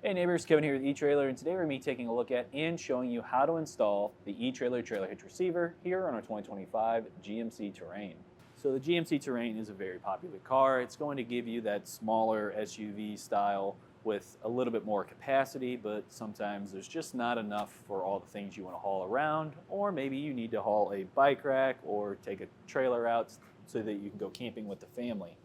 Hey neighbors, Kevin here with eTrailer, and today we're going to be taking a look at and showing you how to install the eTrailer trailer hitch receiver here on our 2025 GMC Terrain. So the GMC Terrain is a very popular car. It's going to give you that smaller SUV style with a little bit more capacity, but sometimes there's just not enough for all the things you want to haul around, or maybe you need to haul a bike rack or take a trailer out so that you can go camping with the family.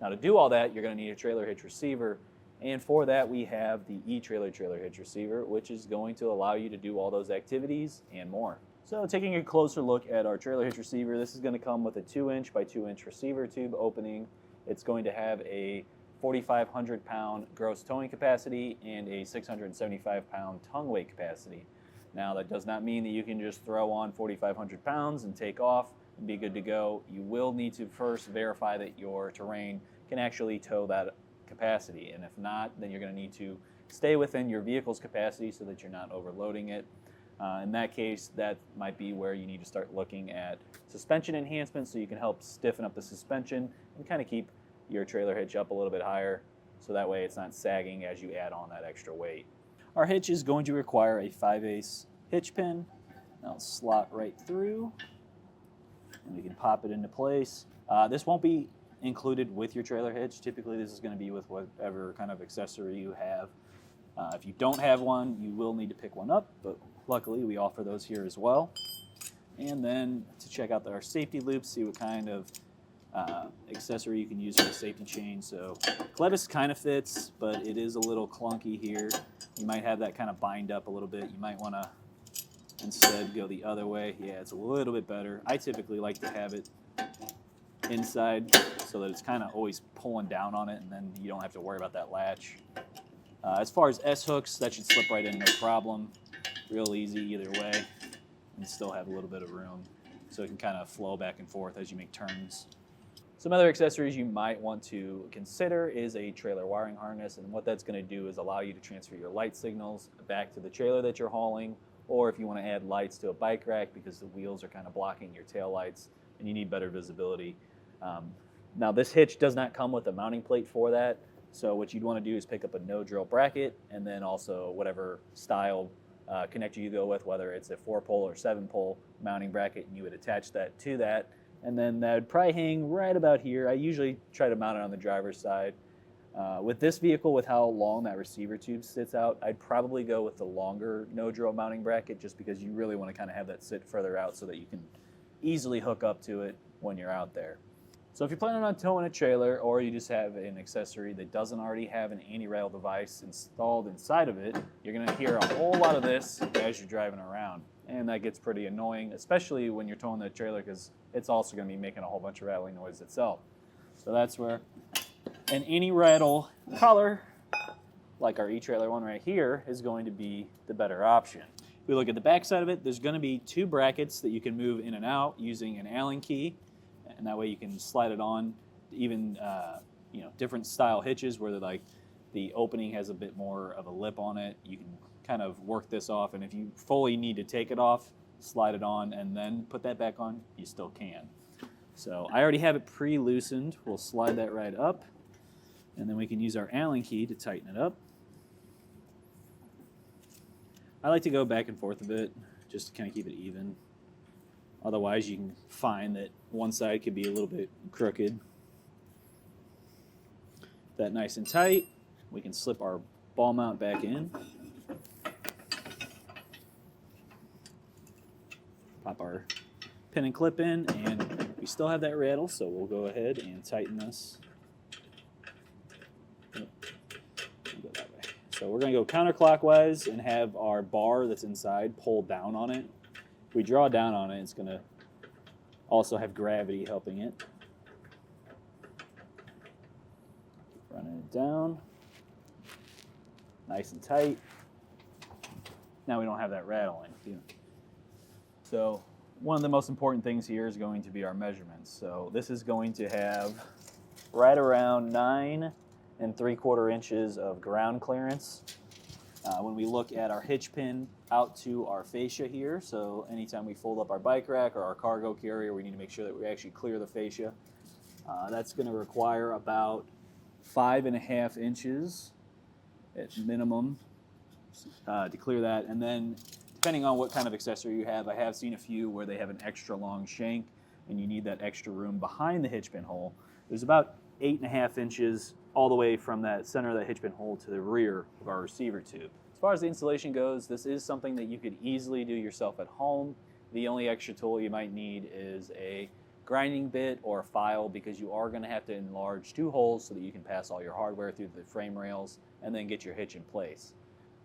Now to do all that, you're going to need a trailer hitch receiver. And for that, we have the eTrailer trailer hitch receiver, which is going to allow you to do all those activities and more. So taking a closer look at our trailer hitch receiver, this is going to come with a 2-inch by 2-inch receiver tube opening. It's going to have a 4,500 pound gross towing capacity and a 675 pound tongue weight capacity. Now that does not mean that you can just throw on 4,500 pounds and take off and be good to go. You will need to first verify that your Terrain can actually tow that capacity, and if not, then you're going to need to stay within your vehicle's capacity so that you're not overloading it. In that case, that might be where you need to start looking at suspension enhancements so you can help stiffen up the suspension and kind of keep your trailer hitch up a little bit higher so that way it's not sagging as you add on that extra weight. Our hitch is going to require a 5/8 hitch pin. That'll slot right through and we can pop it into place. This won't be included with your trailer hitch. Typically this is going to be with whatever kind of accessory you have. If you don't have one, you will need to pick one up, but luckily we offer those here as well. And then to check out our safety loops, see what kind of accessory you can use for the safety chain. So clevis kind of fits, but it is a little clunky here. You might have that kind of bind up a little bit. You might want to instead go the other way. Yeah, it's a little bit better. I typically like to have it inside so that it's kind of always pulling down on it, and then you don't have to worry about that latch. As far as S-hooks, that should slip right in, no problem. Real easy either way, and still have a little bit of room so it can kind of flow back and forth as you make turns. Some other accessories you might want to consider is a trailer wiring harness, and what that's going to do is allow you to transfer your light signals back to the trailer that you're hauling, or if you want to add lights to a bike rack because the wheels are kind of blocking your tail lights and you need better visibility. Now this hitch does not come with a mounting plate for that, so what you'd want to do is pick up a no drill bracket and then also whatever style connector you go with, whether it's a 4-pole or 7-pole mounting bracket, and you would attach that to that, and then that would probably hang right about here. I usually try to mount it on the driver's side. With this vehicle, with how long that receiver tube sits out, I'd probably go with the longer no drill mounting bracket just because you really want to kind of have that sit further out so that you can easily hook up to it when you're out there. So if you're planning on towing a trailer, or you just have an accessory that doesn't already have an anti-rattle device installed inside of it, you're going to hear a whole lot of this as you're driving around. And that gets pretty annoying, especially when you're towing the trailer, because it's also going to be making a whole bunch of rattling noise itself. So that's where an anti-rattle collar, like our eTrailer one right here, is going to be the better option. If we look at the back side of it, there's going to be 2 brackets that you can move in and out using an Allen key, and that way you can slide it on. Even different style hitches where the opening has a bit more of a lip on it, you can kind of work this off, and if you fully need to take it off, slide it on and then put that back on, you still can. So I already have it pre-loosened. We'll slide that right up, and then we can use our Allen key to tighten it up. I like to go back and forth a bit just to kind of keep it even. Otherwise, you can find that one side could be a little bit crooked. That nice and tight, we can slip our ball mount back in. Pop our pin and clip in, and we still have that rattle, so we'll go ahead and tighten this. Go that way. So we're going to go counterclockwise and have our bar that's inside pull down on it. If we draw down on it, it's going to also have gravity helping it. Running it down. Nice and tight. Now we don't have that rattling. So one of the most important things here is going to be our measurements. So this is going to have right around 9 3/4 inches of ground clearance. When we look at our hitch pin out to our fascia here, so anytime we fold up our bike rack or our cargo carrier, we need to make sure that we actually clear the fascia. That's going to require about 5.5 inches at minimum to clear that. And then depending on what kind of accessory you have, I have seen a few where they have an extra long shank and you need that extra room behind the hitch pin hole. There's about 8.5 inches all the way from that center of that hitch pin hole to the rear of our receiver tube. As far as the installation goes, this is something that you could easily do yourself at home. The only extra tool you might need is a grinding bit or a file, because you are going to have to enlarge 2 holes so that you can pass all your hardware through the frame rails and then get your hitch in place.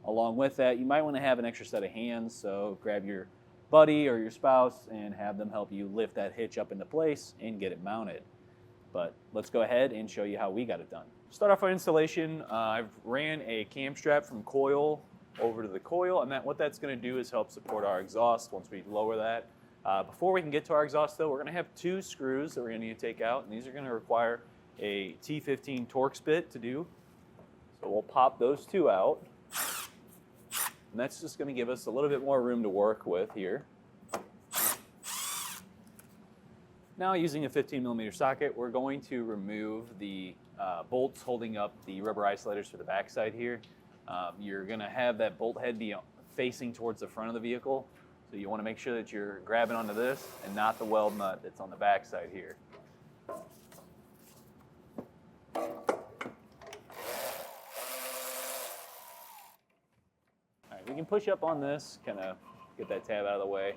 Along with that, you might want to have an extra set of hands, so grab your buddy or your spouse and have them help you lift that hitch up into place and get it mounted. But let's go ahead and show you how we got it done. Start off our installation. I've ran a cam strap from coil over to the coil, and what that's going to do is help support our exhaust once we lower that. Before we can get to our exhaust though, we're going to have 2 screws that we're going to need to take out, and these are going to require a T15 Torx bit to do. So we'll pop those 2 out, and that's just going to give us a little bit more room to work with here. Now, using a 15mm socket, we're going to remove the bolts holding up the rubber isolators for the backside here. You're going to have that bolt head be facing towards the front of the vehicle, so you want to make sure that you're grabbing onto this and not the weld nut that's on the backside here. All right, we can push up on this, kind of get that tab out of the way,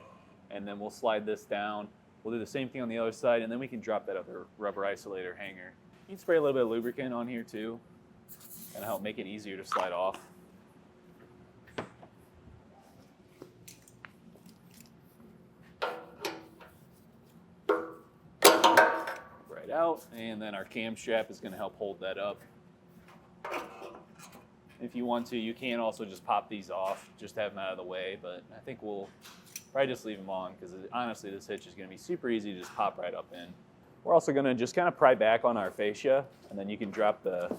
and then we'll slide this down. We'll do the same thing on the other side, and then we can drop that other rubber isolator hanger. You can spray a little bit of lubricant on here too, and help make it easier to slide off. Right out, and then our cam strap is going to help hold that up. If you want to, you can also just pop these off, just have them out of the way, but I think we'll probably just leave them on, because honestly this hitch is going to be super easy to just pop right up in. We're also going to just kind of pry back on our fascia, and then you can drop the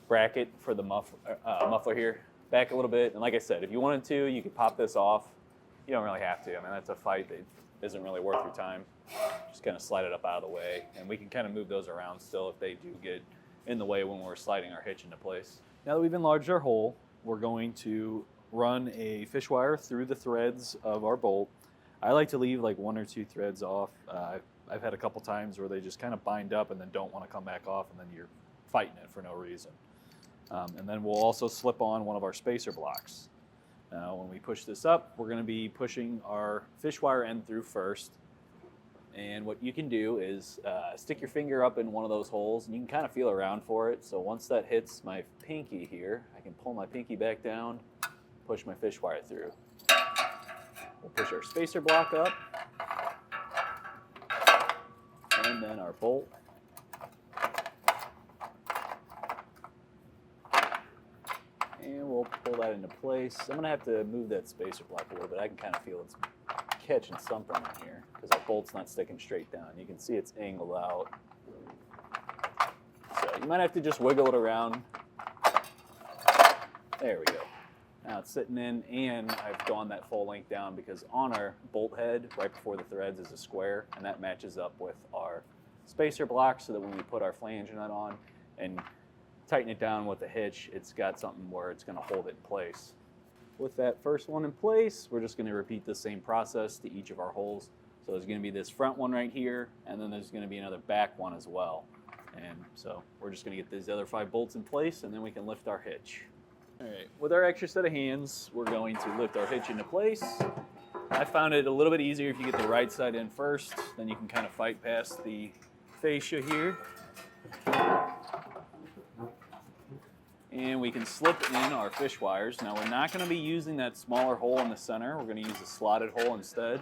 bracket for the muffler here back a little bit. And like I said, if you wanted to, you could pop this off. You don't really have to. I mean, that's a fight that isn't really worth your time. Just kind of slide it up out of the way, and we can kind of move those around still if they do get in the way when we're sliding our hitch into place. Now that we've enlarged our hole, we're going to run a fish wire through the threads of our bolt. I like to leave like 1 or 2 threads off. I've had a couple times where they just kind of bind up and then don't want to come back off, and then you're fighting it for no reason. And then we'll also slip on one of our spacer blocks. Now when we push this up, we're going to be pushing our fish wire end through first. And what you can do is stick your finger up in one of those holes, and you can kind of feel around for it. So once that hits my pinky here, I can pull my pinky back down, push my fish wire through. We'll push our spacer block up, and then our bolt. And we'll pull that into place. I'm going to have to move that spacer block a little bit. I can kind of feel it's catching something in here because our bolt's not sticking straight down. You can see it's angled out. So you might have to just wiggle it around. There we go. Now it's sitting in, and I've gone that full length down because on our bolt head, right before the threads, is a square, and that matches up with our spacer block so that when we put our flange nut on and tighten it down with the hitch, it's got something where it's going to hold it in place. With that first one in place, we're just going to repeat the same process to each of our holes. So there's going to be this front one right here, and then there's going to be another back one as well. And so we're just going to get these other 5 bolts in place, and then we can lift our hitch. All right, with our extra set of hands, we're going to lift our hitch into place. I found it a little bit easier if you get the right side in first, then you can kind of fight past the fascia here. And we can slip in our fish wires. Now we're not going to be using that smaller hole in the center. We're going to use the slotted hole instead.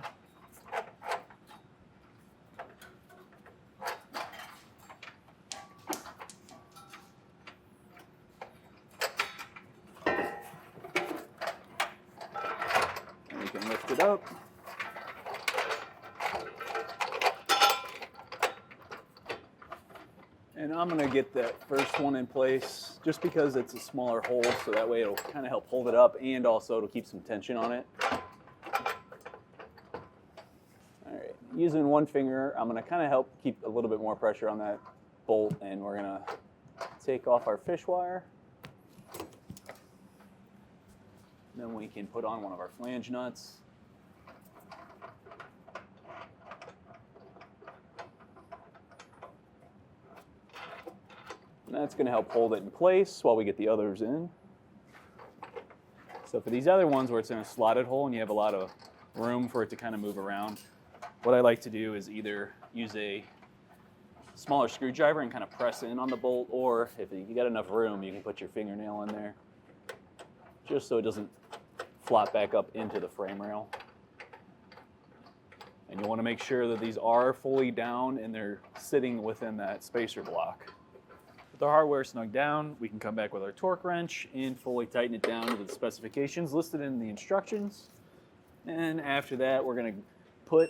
And we can lift it up. And I'm going to get that first one in place just because it's a smaller hole, so that way it'll kind of help hold it up, and also it'll keep some tension on it. All right, using one finger, I'm going to kind of help keep a little bit more pressure on that bolt, and we're going to take off our fish wire. Then we can put on one of our flange nuts. And that's going to help hold it in place while we get the others in. So for these other ones where it's in a slotted hole and you have a lot of room for it to kind of move around, what I like to do is either use a smaller screwdriver and kind of press in on the bolt, or if you got enough room, you can put your fingernail in there just so it doesn't flop back up into the frame rail. And you want to make sure that these are fully down and they're sitting within that spacer block. With our hardware snug down, we can come back with our torque wrench and fully tighten it down to the specifications listed in the instructions. And after that, we're going to put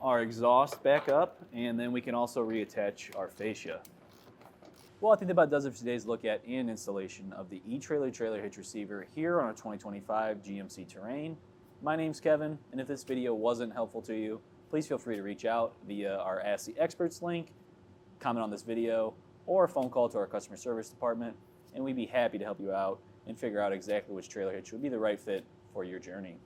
our exhaust back up, and then we can also reattach our fascia. Well, I think that about does it for today's look at and installation of the eTrailer trailer hitch receiver here on our 2025 GMC Terrain. My name's Kevin, and if this video wasn't helpful to you, please feel free to reach out via our Ask the Experts link, comment on this video, or a phone call to our customer service department, and we'd be happy to help you out and figure out exactly which trailer hitch would be the right fit for your journey.